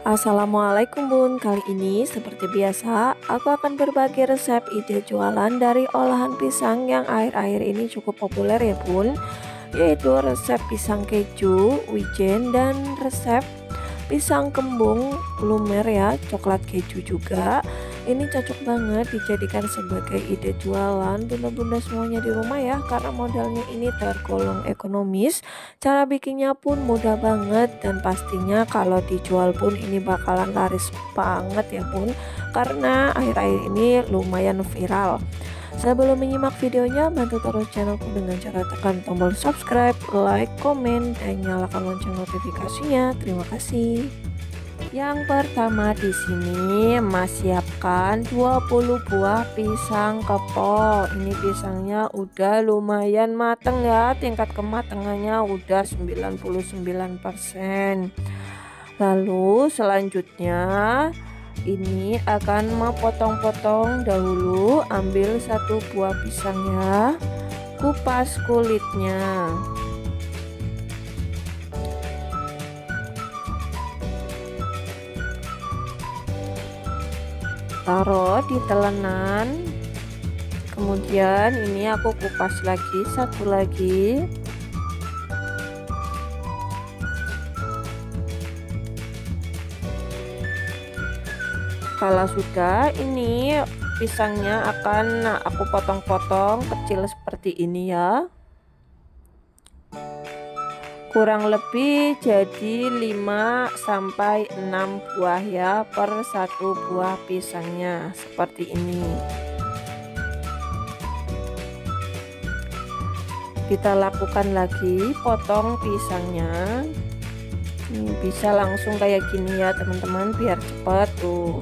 Assalamualaikum Bun, kali ini seperti biasa aku akan berbagi resep ide jualan dari olahan pisang yang akhir-akhir ini cukup populer ya Bun, yaitu resep pisang keju, wijen, dan resep pisang kembung lumer ya, coklat keju juga. Ini cocok banget dijadikan sebagai ide jualan bunda-bunda semuanya di rumah ya, karena modalnya ini tergolong ekonomis. Cara bikinnya pun mudah banget dan pastinya kalau dijual pun ini bakalan laris banget ya Bun, karena akhir-akhir ini lumayan viral. Sebelum menyimak videonya, bantu terus channelku dengan cara tekan tombol subscribe, like, komen, dan nyalakan lonceng notifikasinya. Terima kasih. Yang pertama di sini Mas siapkan 20 buah pisang kepok. Ini pisangnya udah lumayan mateng ya, tingkat kematangannya udah 99%. Lalu selanjutnya ini akan memotong-potong dahulu. Ambil satu buah pisangnya, kupas kulitnya. Taruh di telenan, kemudian ini aku kupas lagi satu lagi. Kalau sudah, ini pisangnya akan aku potong-potong kecil seperti ini ya, kurang lebih jadi 5-6 buah ya per satu buah pisangnya, seperti ini. Kita lakukan lagi, potong pisangnya. Ini bisa langsung kayak gini ya teman-teman, biar cepat tuh,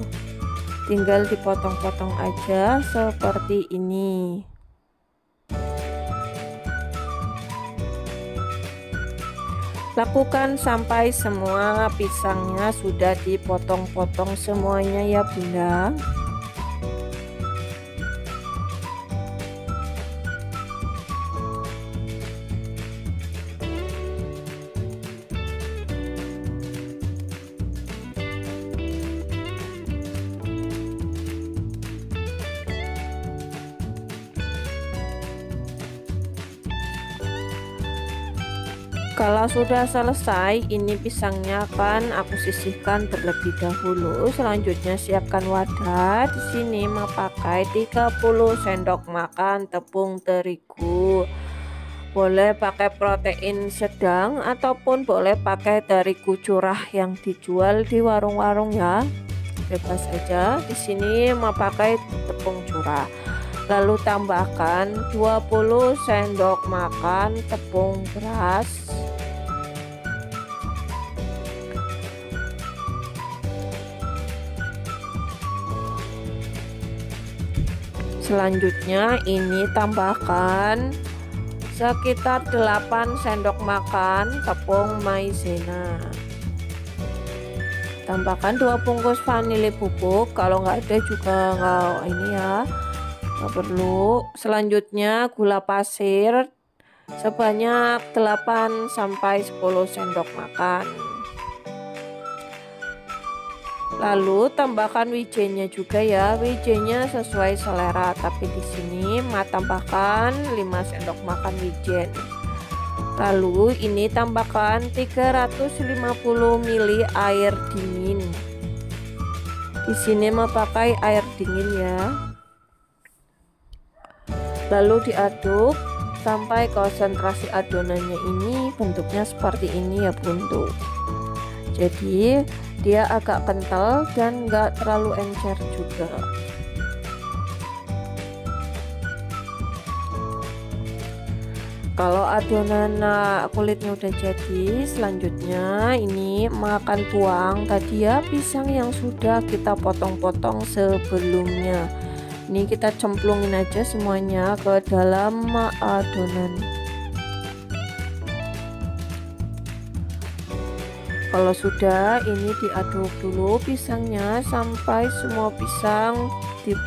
tinggal dipotong-potong aja seperti ini. Lakukan sampai semua pisangnya sudah dipotong-potong semuanya ya Bunda. Kalau sudah selesai, ini pisangnya akan aku sisihkan terlebih dahulu. Selanjutnya siapkan wadah. Di sini memakai 30 sendok makan tepung terigu. Boleh pakai protein sedang ataupun boleh pakai terigu curah yang dijual di warung-warung ya. Bebas saja. Di sini memakai tepung curah. Lalu tambahkan 20 sendok makan tepung beras. Selanjutnya ini tambahkan sekitar 8 sendok makan tepung maizena. Tambahkan 2 bungkus vanili bubuk, kalau nggak ada juga nggak ini ya, nggak perlu. Selanjutnya gula pasir sebanyak 8-10 sendok makan. Lalu tambahkan wijennya juga ya, wijennya sesuai selera, tapi di sini tambahkan 5 sendok makan wijen. Lalu ini tambahkan 350 ml air dingin. Di sini memakai air dingin ya. Lalu diaduk sampai konsentrasi adonannya ini bentuknya seperti ini ya Bun. Jadi dia agak kental dan enggak terlalu encer juga. Kalau adonan kulitnya udah jadi, selanjutnya ini makan tuang tadi ya pisang yang sudah kita potong-potong sebelumnya. Ini kita cemplungin aja semuanya ke dalam adonan. Kalau sudah, ini diaduk dulu pisangnya sampai semua pisang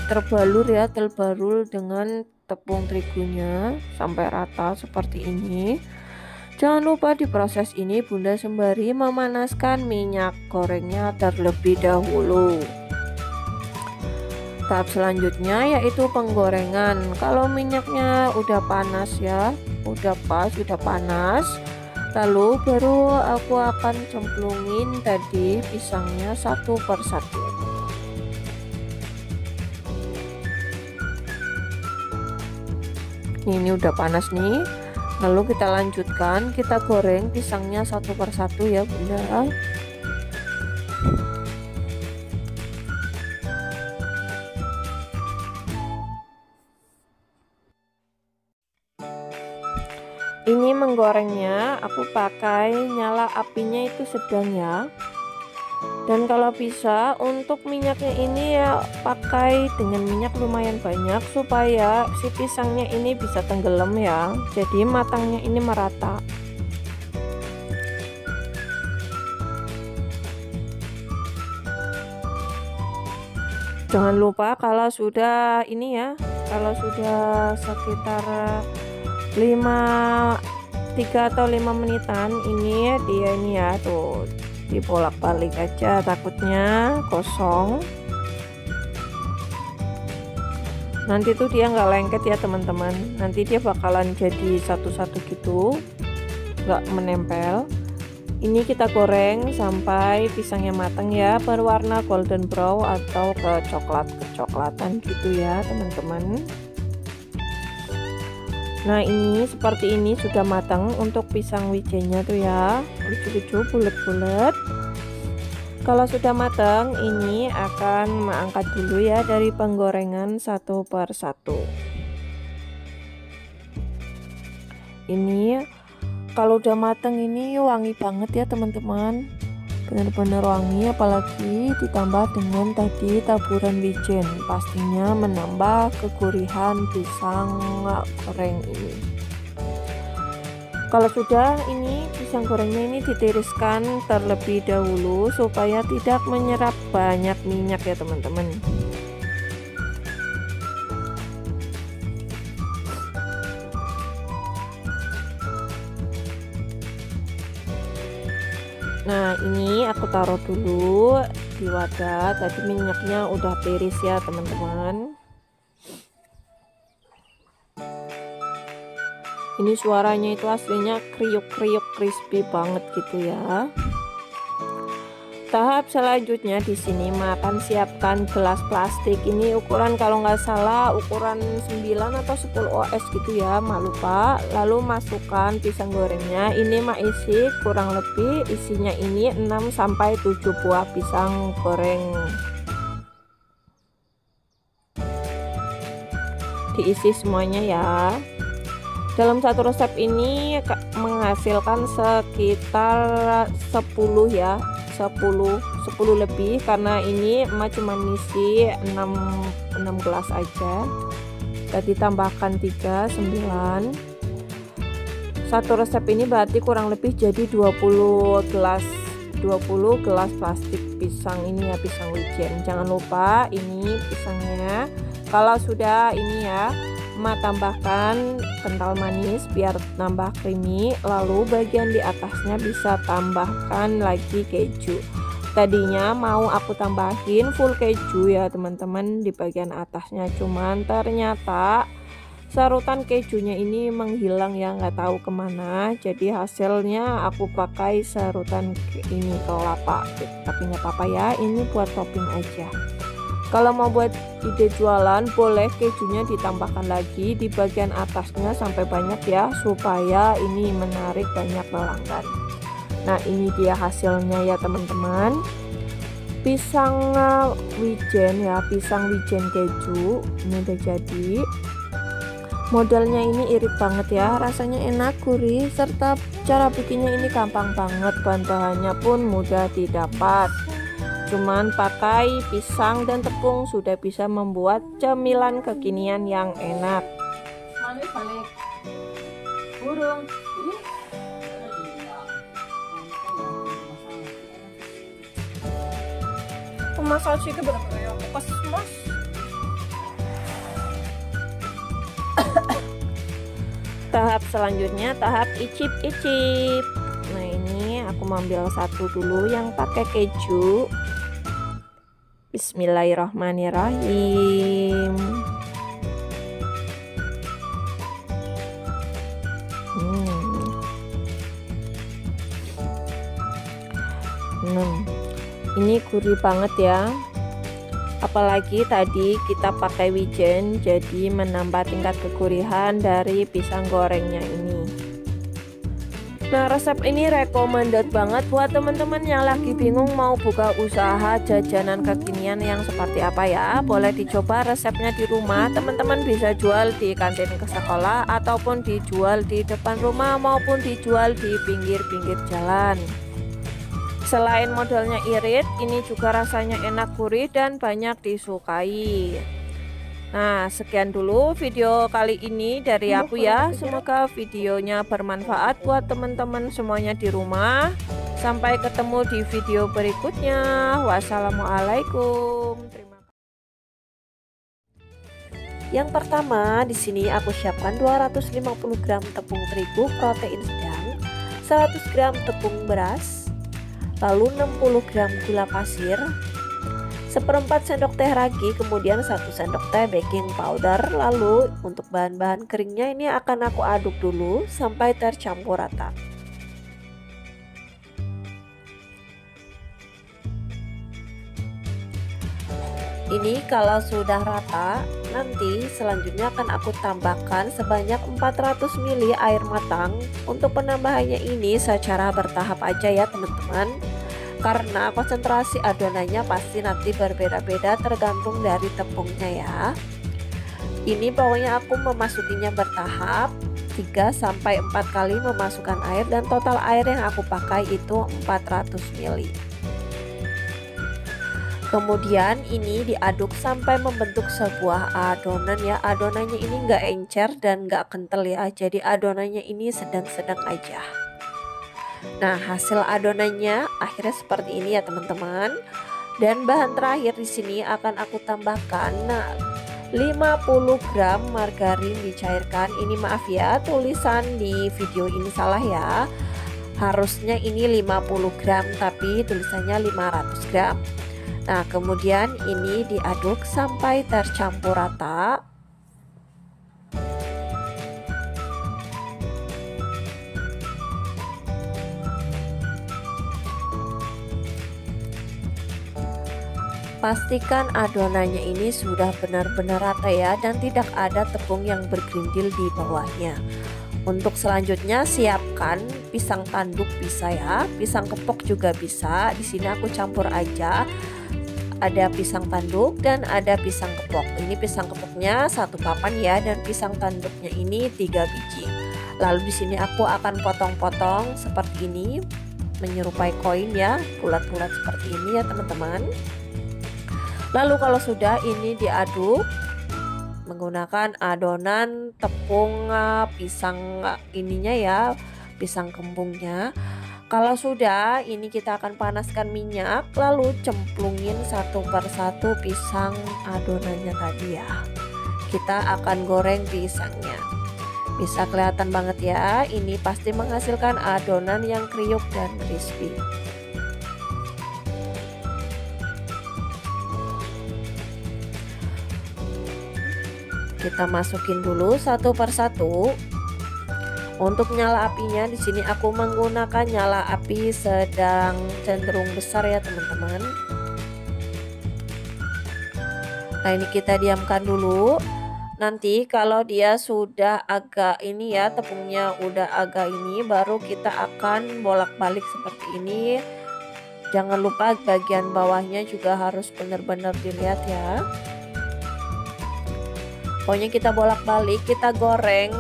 terbalur ya, terbalur dengan tepung terigunya sampai rata seperti ini. Jangan lupa di proses ini Bunda sembari memanaskan minyak gorengnya terlebih dahulu. Tahap selanjutnya yaitu penggorengan. Kalau minyaknya udah panas ya, udah pas, udah panas, lalu baru aku akan cemplungin tadi pisangnya satu persatu. Ini udah panas nih. Lalu kita lanjutkan, kita goreng pisangnya satu persatu ya Bunda. Ini menggorengnya aku pakai nyala apinya itu sedang ya. Dan kalau bisa untuk minyaknya ini ya pakai dengan minyak lumayan banyak supaya si pisangnya ini bisa tenggelam ya. Jadi matangnya ini merata. Jangan lupa kalau sudah ini ya, kalau sudah sekitar 3 atau 5 menitan ini dia ini ya tuh dibolak-balik aja, takutnya gosong nanti tuh dia nggak lengket ya teman-teman, nanti dia bakalan jadi satu-satu gitu, nggak menempel. Ini kita goreng sampai pisangnya matang ya, berwarna golden brown atau kecoklatan gitu ya teman-teman. Nah ini seperti ini sudah matang untuk pisang wijennya tuh ya, lucu-lucu bulat-bulat. Kalau sudah matang ini akan mengangkat dulu ya dari penggorengan satu persatu. Ini kalau udah matang ini wangi banget ya teman-teman, benar-benar wangi, apalagi ditambah dengan tadi taburan wijen, pastinya menambah kegurihan pisang goreng ini. Kalau sudah ini pisang gorengnya ini ditiriskan terlebih dahulu supaya tidak menyerap banyak minyak ya teman-teman. Nah ini aku taruh dulu di wadah, tadi minyaknya udah tiris ya teman-teman. Ini suaranya itu aslinya kriuk-kriuk crispy banget gitu ya. Tahap selanjutnya di sini akan siapkan gelas plastik. Ini ukuran kalau nggak salah ukuran 9 atau 10 OS gitu ya, lupa. Lalu masukkan pisang gorengnya. Ini isi kurang lebih isinya ini 6 sampai 7 buah pisang goreng. Diisi semuanya ya. Dalam satu resep ini menghasilkan sekitar 10 ya, 10 lebih, karena ini emak cuma ngisi 6 gelas aja. Tadi tambahkan 3, 9. Satu resep ini berarti kurang lebih jadi 20 gelas plastik pisang ini ya, pisang wijen. Jangan lupa ini pisangnya kalau sudah ini ya, emak tambahkan kental manis biar nambah creamy, lalu bagian di atasnya bisa tambahkan lagi keju. Tadinya mau aku tambahin full keju ya teman-teman di bagian atasnya, cuman ternyata sarutan kejunya ini menghilang ya, nggak tahu kemana, jadi hasilnya aku pakai sarutan ini kelapa, tapi nggak apa-apa ya, ini buat topping aja. Kalau mau buat ide jualan boleh kejunya ditambahkan lagi di bagian atasnya sampai banyak ya, supaya ini menarik banyak pelanggan. Nah ini dia hasilnya ya teman-teman, pisang wijen ya, pisang wijen keju ini udah jadi. Modelnya ini irit banget ya, rasanya enak, gurih, serta cara bikinnya ini gampang banget, bahan-bahannya pun mudah didapat. Cuman pakai pisang dan tepung sudah bisa membuat cemilan kekinian yang enak. Balik burung. Pemasal sih ke berapa ya? Pas mas. Tahap selanjutnya tahap icip-icip. Nah, ini aku ambil satu dulu yang pakai keju. Bismillahirrahmanirrahim. Ini gurih banget ya. Apalagi tadi kita pakai wijen, jadi menambah tingkat kegurihan dari pisang gorengnya ini. Nah, resep ini recommended banget buat teman-teman yang lagi bingung mau buka usaha jajanan kekinian yang seperti apa ya. Boleh dicoba resepnya di rumah. Teman-teman bisa jual di kantin ke sekolah, ataupun dijual di depan rumah, maupun dijual di pinggir-pinggir jalan. Selain modelnya irit, ini juga rasanya enak, gurih, dan banyak disukai. Nah, sekian dulu video kali ini dari aku ya. Semoga videonya bermanfaat buat teman-teman semuanya di rumah. Sampai ketemu di video berikutnya. Wassalamualaikum. Yang pertama, di sini aku siapkan 250 gram tepung terigu protein sedang, 100 gram tepung beras, lalu 60 gram gula pasir, 1/4 sendok teh ragi, kemudian 1 sendok teh baking powder. Lalu untuk bahan-bahan keringnya ini akan aku aduk dulu sampai tercampur rata. Ini kalau sudah rata, nanti selanjutnya akan aku tambahkan sebanyak 400 ml air matang. Untuk penambahannya ini secara bertahap aja ya teman-teman, karena konsentrasi adonannya pasti nanti berbeda-beda tergantung dari tepungnya ya. Ini pokoknya aku memasukinya bertahap, 3-4 kali memasukkan air, dan total air yang aku pakai itu 400 ml. Kemudian ini diaduk sampai membentuk sebuah adonan ya. Adonannya ini enggak encer dan enggak kental ya, jadi adonannya ini sedang-sedang aja. Nah, hasil adonannya akhirnya seperti ini ya teman-teman. Dan bahan terakhir di sini akan aku tambahkan 50 gram margarin dicairkan. Ini maaf ya, tulisan di video ini salah ya. Harusnya ini 50 gram tapi tulisannya 500 gram. Nah, kemudian ini diaduk sampai tercampur rata. Pastikan adonannya ini sudah benar-benar rata ya, dan tidak ada tepung yang bergerindil di bawahnya. Untuk selanjutnya siapkan pisang tanduk bisa ya, pisang kepok juga bisa. Di sini aku campur aja. Ada pisang tanduk dan ada pisang kepok. Ini pisang kepoknya 1 papan ya, dan pisang tanduknya ini 3 biji. Lalu di sini aku akan potong-potong seperti ini, menyerupai koin ya, bulat-bulat seperti ini ya teman-teman. Lalu kalau sudah ini diaduk menggunakan adonan tepung pisang ininya ya, pisang kembungnya. Kalau sudah, ini kita akan panaskan minyak, lalu cemplungin satu persatu pisang adonannya tadi ya. Kita akan goreng pisangnya. Bisa kelihatan banget ya, ini pasti menghasilkan adonan yang kriuk dan crispy. Kita masukin dulu satu persatu. Untuk nyala apinya di sini aku menggunakan nyala api sedang cenderung besar ya teman-teman. Nah, ini kita diamkan dulu. Nanti kalau dia sudah agak ini ya, tepungnya udah agak ini, baru kita akan bolak-balik seperti ini. Jangan lupa bagian bawahnya juga harus benar-benar dilihat ya. Pokoknya kita bolak-balik, kita goreng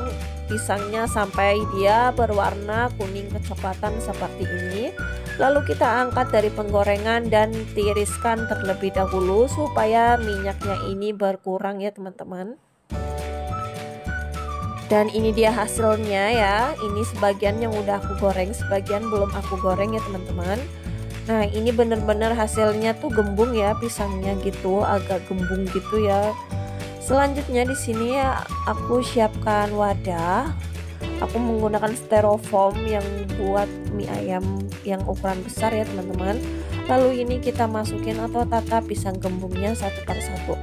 pisangnya sampai dia berwarna kuning kecoklatan seperti ini. Lalu kita angkat dari penggorengan dan tiriskan terlebih dahulu supaya minyaknya ini berkurang ya teman-teman. Dan ini dia hasilnya ya. Ini sebagian yang udah aku goreng, sebagian belum aku goreng ya teman-teman. Nah, ini bener-bener hasilnya tuh gembung ya, pisangnya gitu, agak gembung gitu ya. Selanjutnya di sini ya aku siapkan wadah. Aku menggunakan styrofoam yang buat mie ayam yang ukuran besar ya teman-teman. Lalu ini kita masukin atau tata pisang gembungnya satu per satu.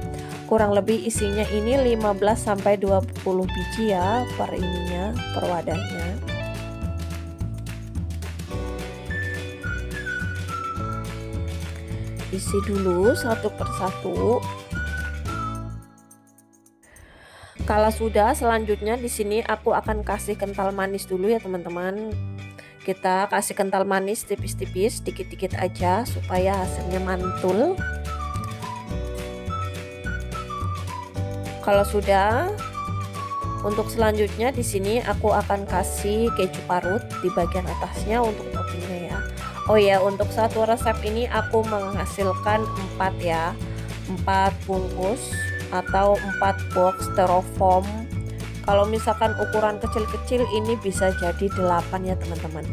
Kurang lebih isinya ini 15-20 biji ya per ininya, per wadahnya. Isi dulu satu per satu. Kalau sudah, selanjutnya di sini aku akan kasih kental manis dulu ya teman-teman. Kita kasih kental manis tipis-tipis, dikit-dikit aja supaya hasilnya mantul. Kalau sudah, untuk selanjutnya di sini aku akan kasih keju parut di bagian atasnya untuk toppingnya ya. Oh ya, untuk satu resep ini aku menghasilkan 4 ya, 4 bungkus atau 4 box styrofoam. Kalau misalkan ukuran kecil-kecil ini bisa jadi 8 ya teman-teman.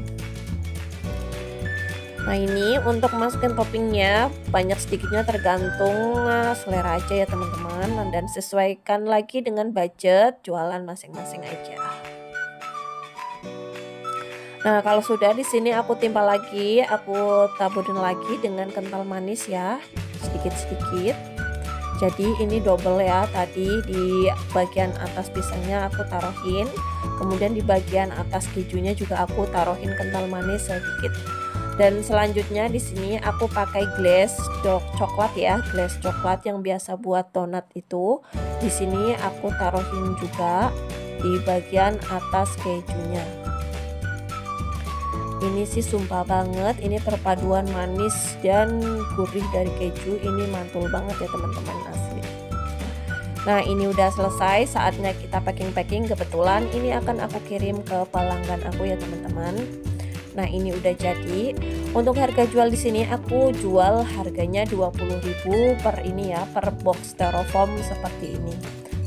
Nah ini untuk masukin toppingnya banyak sedikitnya tergantung selera aja ya teman-teman, dan sesuaikan lagi dengan budget jualan masing-masing aja. Nah kalau sudah, di sini aku timpal lagi, aku taburin lagi dengan kental manis ya, sedikit-sedikit. Jadi ini double ya, tadi di bagian atas pisangnya aku taruhin, kemudian di bagian atas kejunya juga aku taruhin kental manis sedikit. Dan selanjutnya di sini aku pakai glaze coklat ya, glaze coklat yang biasa buat donat itu. Di sini aku taruhin juga di bagian atas kejunya. Ini sih sumpah banget, ini perpaduan manis dan gurih dari keju ini mantul banget ya teman-teman, asli. Nah ini udah selesai, saatnya kita packing. Kebetulan ini akan aku kirim ke pelanggan aku ya teman-teman. Nah ini udah jadi. Untuk harga jual di sini aku jual harganya 20.000 per ini ya, per box styrofoam seperti ini.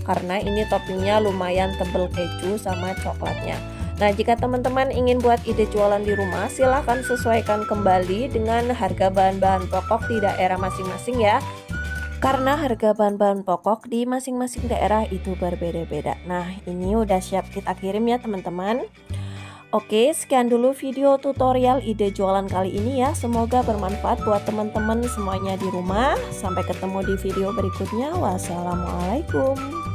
Karena ini toppingnya lumayan tebel keju sama coklatnya. Nah jika teman-teman ingin buat ide jualan di rumah, silahkan sesuaikan kembali dengan harga bahan-bahan pokok di daerah masing-masing ya. Karena harga bahan-bahan pokok di masing-masing daerah itu berbeda-beda. Nah ini udah siap kita kirim ya teman-teman. Oke, sekian dulu video tutorial ide jualan kali ini ya. Semoga bermanfaat buat teman-teman semuanya di rumah. Sampai ketemu di video berikutnya. Wassalamualaikum.